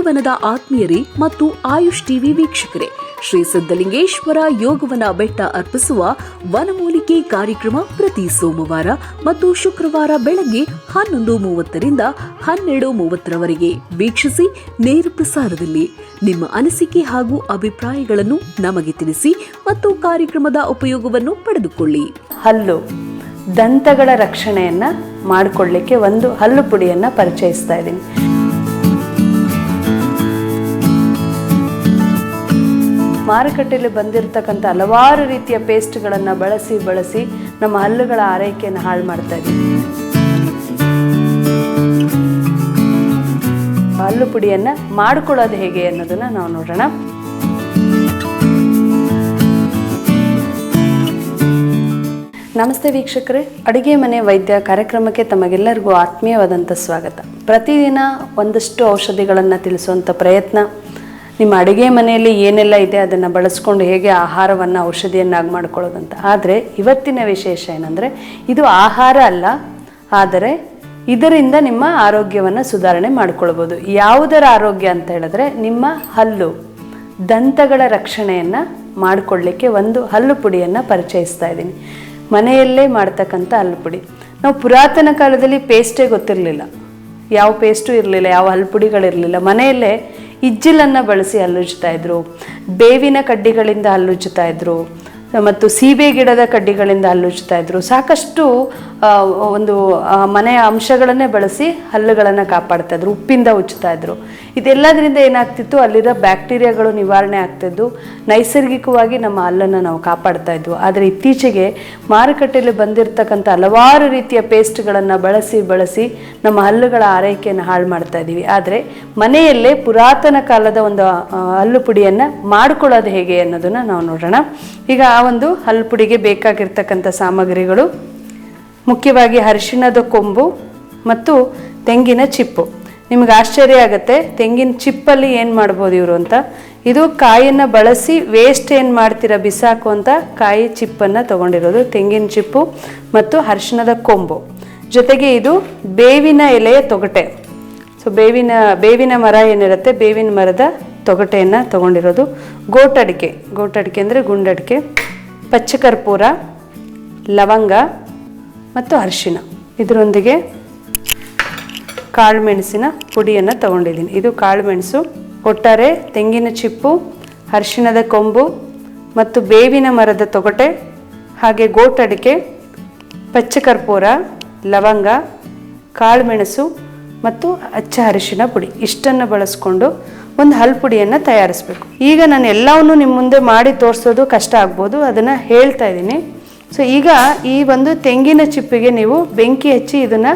ಜೀವನದ ಆತ್ಮೀಯರೇ ಮತ್ತು ಆಯುಷ್ ಟಿವಿ ವೀಕ್ಷಕರೇ, ಶ್ರೀ ಸಿದ್ಧಲಿಂಗೇಶ್ವರ ಯೋಗವನ ಬೆಟ್ಟ ಅರ್ಪಿಸುವ ವನಮೂಲಿಕೆ ಕಾರ್ಯಕ್ರಮ ಪ್ರತಿ ಸೋಮವಾರ ಮತ್ತು ಶುಕ್ರವಾರ ಬೆಳಗ್ಗೆ 11:30ರಿಂದ 12:30ರವರೆಗೆ ವೀಕ್ಷಿಸಿ. ನೇರ ಪ್ರಸಾರದಲ್ಲಿ ನಿಮ್ಮ ಅನಿಸಿಕೆ ಹಾಗೂ ಅಭಿಪ್ರಾಯಗಳನ್ನು ನಮಗೆ ತಿಳಿಸಿ ಮತ್ತು ಕಾರ್ಯಕ್ರಮದ ಉಪಯೋಗವನ್ನು ಪಡೆದುಕೊಳ್ಳಿ. ಹಲ್ಲು ದಂತಗಳ ರಕ್ಷಣೆಯನ್ನ ಮಾಡಿಕೊಳ್ಳಿಕ್ಕೆ ಒಂದು ಹಲ್ಲು ಪುಡಿಯನ್ನ ಪರಿಚಯಿಸ್ತಾ ಇದ್ದೀನಿ. ಮಾರುಕಟ್ಟೆಯಲ್ಲಿ ಬಂದಿರತಕ್ಕಂಥ ಹಲವಾರು ರೀತಿಯ ಪೇಸ್ಟ್ಗಳನ್ನು ಬಳಸಿ ನಮ್ಮ ಹಲ್ಲುಗಳ ಆರೈಕೆಯನ್ನು ಹಾಳು ಮಾಡ್ತಾ ಇದ್ದೀವಿ. ಹಲ್ಲು ಪುಡಿಯನ್ನು ಮಾಡ್ಕೊಳ್ಳೋದು ಹೇಗೆ ಅನ್ನೋದನ್ನ ನಾವು ನೋಡೋಣ. ನಮಸ್ತೆ ವೀಕ್ಷಕರೇ, ಅಡುಗೆ ಮನೆ ವೈದ್ಯ ಕಾರ್ಯಕ್ರಮಕ್ಕೆ ತಮಗೆಲ್ಲರಿಗೂ ಆತ್ಮೀಯವಾದಂಥ ಸ್ವಾಗತ. ಪ್ರತಿದಿನ ಒಂದಷ್ಟು ಔಷಧಿಗಳನ್ನು ತಿಳಿಸುವಂಥ ಪ್ರಯತ್ನ. ನಿಮ್ಮ ಅಡುಗೆ ಮನೆಯಲ್ಲಿ ಏನೆಲ್ಲ ಇದೆ ಅದನ್ನು ಬಳಸ್ಕೊಂಡು ಹೇಗೆ ಆಹಾರವನ್ನು ಔಷಧಿಯನ್ನಾಗಿ ಮಾಡ್ಕೊಳ್ಳೋದಂತ. ಆದರೆ ಇವತ್ತಿನ ವಿಶೇಷ ಏನಂದರೆ, ಇದು ಆಹಾರ ಅಲ್ಲ, ಆದರೆ ಇದರಿಂದ ನಿಮ್ಮ ಆರೋಗ್ಯವನ್ನು ಸುಧಾರಣೆ ಮಾಡ್ಕೊಳ್ಬೋದು. ಯಾವುದರ ಆರೋಗ್ಯ ಅಂತ ಹೇಳಿದ್ರೆ, ನಿಮ್ಮ ಹಲ್ಲು ದಂತಗಳ ರಕ್ಷಣೆಯನ್ನು ಮಾಡಿಕೊಳ್ಳಿಕ್ಕೆ ಒಂದು ಹಲ್ಲು ಪುಡಿಯನ್ನು ಪರಿಚಯಿಸ್ತಾ ಇದ್ದೀನಿ. ಮನೆಯಲ್ಲೇ ಮಾಡ್ತಕ್ಕಂಥ ಹಲ್ಲು ಪುಡಿ. ನಾವು ಪುರಾತನ ಕಾಲದಲ್ಲಿ ಪೇಸ್ಟೇ ಗೊತ್ತಿರಲಿಲ್ಲ, ಯಾವ ಪೇಸ್ಟು ಇರಲಿಲ್ಲ, ಯಾವ ಹಲ್ಲು ಪುಡಿಗಳಿರಲಿಲ್ಲ. ಮನೆಯಲ್ಲೇ ಇಜ್ಜಿಲನ್ನು ಬಳಸಿ ಹಲ್ಲುಜ್ತಾ ಇದ್ರು, ಬೇವಿನ ಕಡ್ಡಿಗಳಿಂದ ಹಲ್ಲುಜ್ತಾ ಇದ್ರು, ಮತ್ತು ಸೀಬೆ ಗಿಡದ ಕಡ್ಡಿಗಳಿಂದ ಹಲ್ಲುಜ್ತಾ ಇದ್ರು. ಸಾಕಷ್ಟು ಒಂದು ಮನೆಯ ಅಂಶಗಳನ್ನೇ ಬಳಸಿ ಹಲ್ಲುಗಳನ್ನು ಕಾಪಾಡ್ತಾ ಇದ್ರು. ಉಪ್ಪಿಂದ ಉಜ್ತಾ ಇದ್ರು. ಇದೆಲ್ಲದರಿಂದ ಏನಾಗ್ತಿತ್ತು, ಅಲ್ಲಿರೋ ಬ್ಯಾಕ್ಟೀರಿಯಾಗಳು ನಿವಾರಣೆ ಆಗ್ತಿದ್ದು, ನೈಸರ್ಗಿಕವಾಗಿ ನಮ್ಮ ಹಲ್ಲನ್ನು ನಾವು ಕಾಪಾಡ್ತಾ ಇದ್ವು. ಆದರೆ ಇತ್ತೀಚೆಗೆ ಮಾರುಕಟ್ಟೆಯಲ್ಲಿ ಬಂದಿರತಕ್ಕಂಥ ಹಲವಾರು ರೀತಿಯ ಪೇಸ್ಟ್ಗಳನ್ನು ಬಳಸಿ ನಮ್ಮ ಹಲ್ಲುಗಳ ಆರೈಕೆಯನ್ನು ಹಾಳು ಮಾಡ್ತಾ ಇದ್ದೀವಿ. ಆದರೆ ಮನೆಯಲ್ಲೇ ಪುರಾತನ ಕಾಲದ ಒಂದು ಹಲ್ಲು ಪುಡಿಯನ್ನು ಮಾಡ್ಕೊಳ್ಳೋದು ಹೇಗೆ ಅನ್ನೋದನ್ನು ನಾವು ನೋಡೋಣ. ಈಗ ಆ ಒಂದು ಹಲ್ಲು ಪುಡಿಗೆ ಬೇಕಾಗಿರ್ತಕ್ಕಂಥ ಸಾಮಗ್ರಿಗಳು ಮುಖ್ಯವಾಗಿ ಅರಿಶಿಣದ ಕೊಂಬು ಮತ್ತು ತೆಂಗಿನ ಚಿಪ್ಪು. ನಿಮಗೆ ಆಶ್ಚರ್ಯ ಆಗುತ್ತೆ, ತೆಂಗಿನ ಚಿಪ್ಪಲ್ಲಿ ಏನು ಮಾಡ್ಬೋದು ಇವರು ಅಂತ. ಇದು ಕಾಯಿಯನ್ನು ಬಳಸಿ ವೇಸ್ಟ್ ಏನು ಮಾಡ್ತೀರಾ ಬಿಸಾಕು ಅಂತ ಕಾಯಿ ಚಿಪ್ಪನ್ನು ತೊಗೊಂಡಿರೋದು. ತೆಂಗಿನ ಚಿಪ್ಪು ಮತ್ತು ಅರಿಶಿಣದ ಕೊಂಬು, ಜೊತೆಗೆ ಇದು ಬೇವಿನ ಎಲೆಯ ತೊಗಟೆ. ಸೊ ಬೇವಿನ ಮರ ಏನಿರುತ್ತೆ, ಬೇವಿನ ಮರದ ತೊಗಟೆಯನ್ನು ತೊಗೊಂಡಿರೋದು. ಗೋಟಡಿಕೆ ಅಂದರೆ ಗುಂಡಡಿಕೆ, ಪಚ್ಚಕರ್ಪೂರ, ಲವಂಗ ಮತ್ತು ಅರಿಶಿಣ. ಇದರೊಂದಿಗೆ ಕಾಳುಮೆಣಸಿನ ಪುಡಿಯನ್ನು ತೊಗೊಂಡಿದ್ದೀನಿ. ಇದು ಕಾಳುಮೆಣಸು. ಒಟ್ಟಾರೆ ತೆಂಗಿನ ಚಿಪ್ಪು, ಅರಿಶಿಣದ ಕೊಂಬು ಮತ್ತು ಬೇವಿನ ಮರದ ತೊಗಟೆ, ಹಾಗೆ ಗೋಟಡಿಕೆ, ಪಚ್ಚಕರ್ಪೂರ, ಲವಂಗ, ಕಾಳುಮೆಣಸು ಮತ್ತು ಅಚ್ಚ ಅರಿಶಿಣ ಪುಡಿ, ಇಷ್ಟನ್ನು ಬಳಸ್ಕೊಂಡು ಒಂದು ಹಲ್ಲು ಪುಡಿಯನ್ನು ತಯಾರಿಸ್ಬೇಕು. ಈಗ ನಾನು ಎಲ್ಲವನ್ನೂ ನಿಮ್ಮ ಮುಂದೆ ಮಾಡಿ ತೋರಿಸೋದು ಕಷ್ಟ ಆಗ್ಬೋದು, ಅದನ್ನು ಹೇಳ್ತಾ ಇದ್ದೀನಿ. ಸೊ ಈಗ ಈ ಒಂದು ತೆಂಗಿನ ಚಿಪ್ಪಿಗೆ ನೀವು ಬೆಂಕಿ ಹಚ್ಚಿ ಇದನ್ನು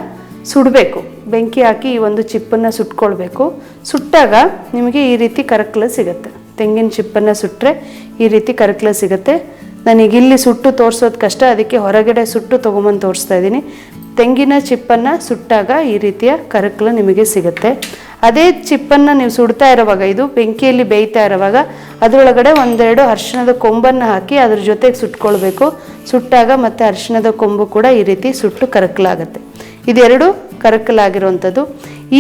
ಸುಡಬೇಕು. ಬೆಂಕಿ ಹಾಕಿ ಈ ಒಂದು ಚಿಪ್ಪನ್ನು ಸುಟ್ಕೊಳ್ಬೇಕು. ಸುಟ್ಟಾಗ ನಿಮಗೆ ಈ ರೀತಿ ಕರಕಲು ಸಿಗುತ್ತೆ. ತೆಂಗಿನ ಚಿಪ್ಪನ್ನು ಸುಟ್ಟರೆ ಈ ರೀತಿ ಕರಕಲು ಸಿಗುತ್ತೆ. ನನಗೆ ಇಲ್ಲಿ ಸುಟ್ಟು ತೋರಿಸೋದು ಕಷ್ಟ, ಅದಕ್ಕೆ ಹೊರಗಡೆ ಸುಟ್ಟು ತೊಗೊಂಬಂದು ತೋರಿಸ್ತಾ ಇದ್ದೀನಿ. ತೆಂಗಿನ ಚಿಪ್ಪನ್ನು ಸುಟ್ಟಾಗ ಈ ರೀತಿಯ ಕರಕಲು ನಿಮಗೆ ಸಿಗುತ್ತೆ. ಅದೇ ಚಿಪ್ಪನ್ನು ನೀವು ಸುಡ್ತಾ ಇರೋವಾಗ, ಇದು ಬೆಂಕಿಯಲ್ಲಿ ಬೇಯ್ತಾ ಇರೋವಾಗ ಅದರೊಳಗಡೆ ಒಂದೆರಡು ಅರಿಶಿಣದ ಕೊಂಬನ್ನು ಹಾಕಿ ಅದ್ರ ಜೊತೆಗೆ ಸುಟ್ಕೊಳ್ಬೇಕು. ಸುಟ್ಟಾಗ ಮತ್ತೆ ಅರಿಶಿಣದ ಕೊಂಬು ಕೂಡ ಈ ರೀತಿ ಸುಟ್ಟು ಕರಕಲಾಗುತ್ತೆ. ಇದೆರಡು ಕರಕಲಾಗಿರುವಂಥದ್ದು.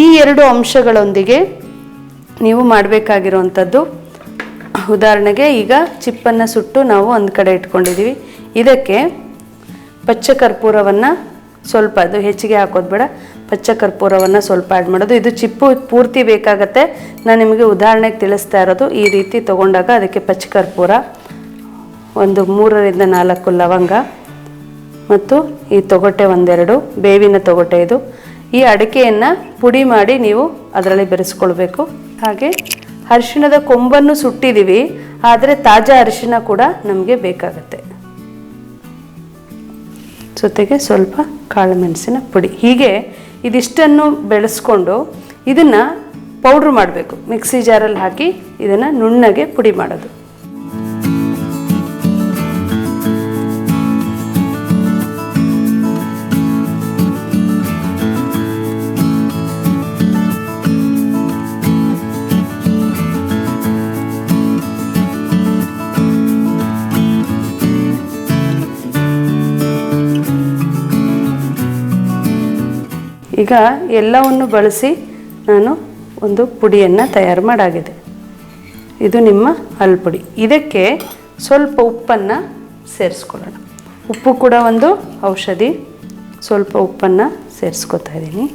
ಈ ಎರಡು ಅಂಶಗಳೊಂದಿಗೆ ನೀವು ಮಾಡಬೇಕಾಗಿರುವಂಥದ್ದು, ಉದಾಹರಣೆಗೆ ಈಗ ಚಿಪ್ಪನ್ನು ಸುಟ್ಟು ನಾವು ಒಂದು ಕಡೆ ಇಟ್ಕೊಂಡಿದ್ದೀವಿ. ಇದಕ್ಕೆ ಪಚ್ಚಕರ್ಪೂರವನ್ನು ಸ್ವಲ್ಪ, ಅದು ಹೆಚ್ಚಿಗೆ ಹಾಕೋದು ಬೇಡ, ಪಚ್ಚಕರ್ಪೂರವನ್ನು ಸ್ವಲ್ಪ ಆ್ಯಡ್ ಮಾಡೋದು. ಇದು ಚಿಪ್ಪು ಪೂರ್ತಿ ಬೇಕಾಗತ್ತೆ, ನಾನು ನಿಮಗೆ ಉದಾಹರಣೆಗೆ ತಿಳಿಸ್ತಾ ಇರೋದು. ಈ ರೀತಿ ತೊಗೊಂಡಾಗ ಅದಕ್ಕೆ ಪಚ್ಚಕರ್ಪೂರ, ಒಂದು 3ರಿಂದ 4 ಲವಂಗ ಮತ್ತು ಈ ತೊಗಟೆ ಒಂದೆರಡು, ಬೇವಿನ ತೊಗಟೆ ಇದು. ಈ ಅಡಿಕೆಯನ್ನು ಪುಡಿ ಮಾಡಿ ನೀವು ಅದರಲ್ಲಿ ಬೆರೆಸ್ಕೊಳ್ಬೇಕು. ಹಾಗೆ ಅರಿಶಿಣದ ಕೊಂಬನ್ನು ಸುಟ್ಟಿದ್ದೀವಿ, ಆದರೆ ತಾಜಾ ಅರಿಶಿಣ ಕೂಡ ನಮಗೆ ಬೇಕಾಗತ್ತೆ. ಜೊತೆಗೆ ಸ್ವಲ್ಪ ಕಾಳುಮೆಣಸಿನ ಪುಡಿ. ಹೀಗೆ ಇದಿಷ್ಟನ್ನು ಬೆಳೆಸ್ಕೊಂಡು ಇದನ್ನು ಪೌಡ್ರ್ ಮಾಡಬೇಕು. ಮಿಕ್ಸಿ ಜಾರಲ್ಲಿ ಹಾಕಿ ಇದನ್ನು ನುಣ್ಣಗೆ ಪುಡಿ ಮಾಡೋದು. ಈಗ ಎಲ್ಲವನ್ನು ಬಳಸಿ ನಾನು ಒಂದು ಪುಡಿಯನ್ನು ತಯಾರು ಮಾಡಾಗಿದೆ. ಇದು ನಿಮ್ಮ ಹಲ್ಲು ಪುಡಿ. ಇದಕ್ಕೆ ಸ್ವಲ್ಪ ಉಪ್ಪನ್ನು ಸೇರಿಸ್ಕೊಳ್ಳೋಣ. ಉಪ್ಪು ಕೂಡ ಒಂದು ಔಷಧಿ. ಸ್ವಲ್ಪ ಉಪ್ಪನ್ನು ಸೇರಿಸ್ಕೊತಾ ಇದ್ದೀನಿ.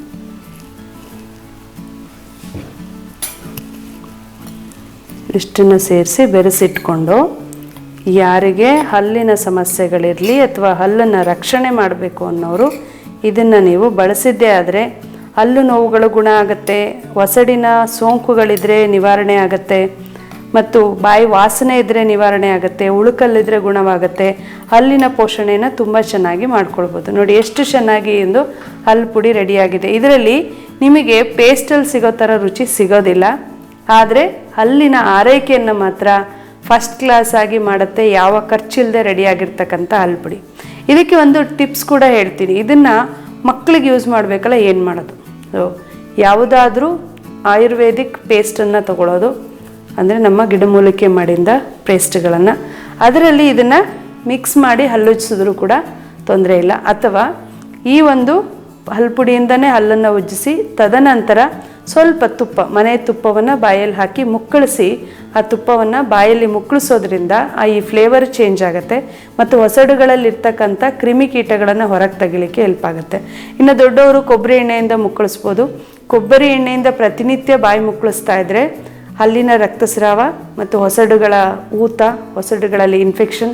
ಇಷ್ಟನ್ನು ಸೇರಿಸಿ ಬೆರೆಸಿಟ್ಕೊಂಡು, ಯಾರಿಗೆ ಹಲ್ಲಿನ ಸಮಸ್ಯೆಗಳಿರಲಿ ಅಥವಾ ಹಲ್ಲನ್ನು ರಕ್ಷಣೆ ಮಾಡಬೇಕು ಅನ್ನೋರು ಇದನ್ನು ನೀವು ಬಳಸಿದ್ದೇ ಆದರೆ ಹಲ್ಲು ನೋವುಗಳು ಗುಣ ಆಗುತ್ತೆ, ಒಸಡಿನ ಸೋಂಕುಗಳಿದ್ರೆ ನಿವಾರಣೆ ಆಗುತ್ತೆ, ಮತ್ತು ಬಾಯಿ ವಾಸನೆ ಇದ್ದರೆ ನಿವಾರಣೆ ಆಗುತ್ತೆ, ಉಳುಕಲ್ಲಿದ್ದರೆ ಗುಣವಾಗುತ್ತೆ. ಹಲ್ಲಿನ ಪೋಷಣೆಯನ್ನು ತುಂಬ ಚೆನ್ನಾಗಿ ಮಾಡ್ಕೊಳ್ಬೋದು. ನೋಡಿ ಎಷ್ಟು ಚೆನ್ನಾಗಿ ಎಂದು ಹಲ್ಲು ಪುಡಿ ರೆಡಿಯಾಗಿದೆ. ಇದರಲ್ಲಿ ನಿಮಗೆ ಪೇಸ್ಟಲ್ಲಿ ಸಿಗೋ ಥರ ರುಚಿ ಸಿಗೋದಿಲ್ಲ, ಆದರೆ ಹಲ್ಲಿನ ಆರೈಕೆಯನ್ನು ಮಾತ್ರ ಫಸ್ಟ್ ಕ್ಲಾಸ್ ಆಗಿ ಮಾಡುತ್ತೆ. ಯಾವ ಖರ್ಚಿಲ್ಲದೆ ರೆಡಿಯಾಗಿರ್ತಕ್ಕಂಥ ಹಲ್ಲು ಪುಡಿ. ಇದಕ್ಕೆ ಒಂದು ಟಿಪ್ಸ್ ಕೂಡ ಹೇಳ್ತೀನಿ. ಇದನ್ನು ಮಕ್ಕಳಿಗೆ ಯೂಸ್ ಮಾಡಬೇಕಲ್ಲ, ಏನು ಮಾಡೋದು? ಯಾವುದಾದ್ರೂ ಆಯುರ್ವೇದಿಕ್ ಪೇಸ್ಟನ್ನು ತಗೊಳ್ಳೋದು, ಅಂದರೆ ನಮ್ಮ ಗಿಡಮೂಲಿಕೆ ಮಾಡಿದ ಪೇಸ್ಟ್ಗಳನ್ನು, ಅದರಲ್ಲಿ ಇದನ್ನು ಮಿಕ್ಸ್ ಮಾಡಿ ಹಲ್ಲುಜ್ಜಿಸಿದ್ರೂ ಕೂಡ ತೊಂದರೆ ಇಲ್ಲ. ಅಥವಾ ಈ ಒಂದು ಹಲ್ಲು ಪುಡಿಯಿಂದನೇ ಹಲ್ಲನ್ನು ಉಜ್ಜಿಸಿ ತದನಂತರ ಸ್ವಲ್ಪ ತುಪ್ಪ, ಮನೆ ತುಪ್ಪವನ್ನು ಬಾಯಲ್ಲಿ ಹಾಕಿ ಮುಕ್ಕಳಿಸಿ ಆ ತುಪ್ಪವನ್ನು ಬಾಯಲ್ಲಿ ಮುಕ್ಕಳಿಸೋದ್ರಿಂದ ಈ ಫ್ಲೇವರ್ ಚೇಂಜ್ ಆಗುತ್ತೆ ಮತ್ತು ಹೊಸಡುಗಳಲ್ಲಿರ್ತಕ್ಕಂಥ ಕ್ರಿಮಿಕೀಟಗಳನ್ನು ಹೊರಗೆ ತೆಗಿಲಿಕ್ಕೆ ಹೆಲ್ಪ್ ಆಗುತ್ತೆ. ಇನ್ನು ದೊಡ್ಡವರು ಕೊಬ್ಬರಿ ಎಣ್ಣೆಯಿಂದ ಮುಕ್ಕಳಿಸ್ಬೋದು. ಕೊಬ್ಬರಿ ಎಣ್ಣೆಯಿಂದ ಪ್ರತಿನಿತ್ಯ ಬಾಯಿ ಮುಕ್ಕಳಿಸ್ತಾ ಇದ್ದರೆ ಹಲ್ಲಿನ ರಕ್ತಸ್ರಾವ ಮತ್ತು ಹೊಸಡುಗಳ ಊತ, ಹೊಸಡುಗಳಲ್ಲಿ ಇನ್ಫೆಕ್ಷನ್,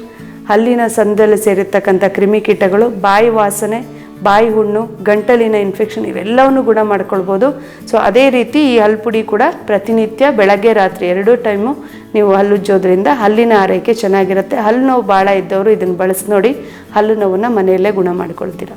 ಹಲ್ಲಿನ ಸಂದಲ್ಲಿ ಸೇರಿರ್ತಕ್ಕಂಥ ಕ್ರಿಮಿಕೀಟಗಳು, ಬಾಯಿ ವಾಸನೆ, ಬಾಯಿ ಹುಣ್ಣು, ಗಂಟಲಿನ ಇನ್ಫೆಕ್ಷನ್ ಇವೆಲ್ಲವನ್ನು ಗುಣ ಮಾಡ್ಕೊಳ್ಬೋದು. ಸೊ ಅದೇ ರೀತಿ ಈ ಹಲ್ಲು ಪುಡಿ ಕೂಡ ಪ್ರತಿನಿತ್ಯ ಬೆಳಗ್ಗೆ ರಾತ್ರಿ 2 ಟೈಮು ನೀವು ಹಲ್ಲುಜ್ಜೋದ್ರಿಂದ ಹಲ್ಲಿನ ಆರೈಕೆ ಚೆನ್ನಾಗಿರುತ್ತೆ. ಹಲ್ಲು ನೋವು ಭಾಳ ಇದ್ದವರು ಇದನ್ನು ಬಳಸಿ ನೋಡಿ, ಹಲ್ಲು ನೋವನ್ನು ಮನೆಯಲ್ಲೇ ಗುಣ ಮಾಡ್ಕೊಳ್ತೀರ.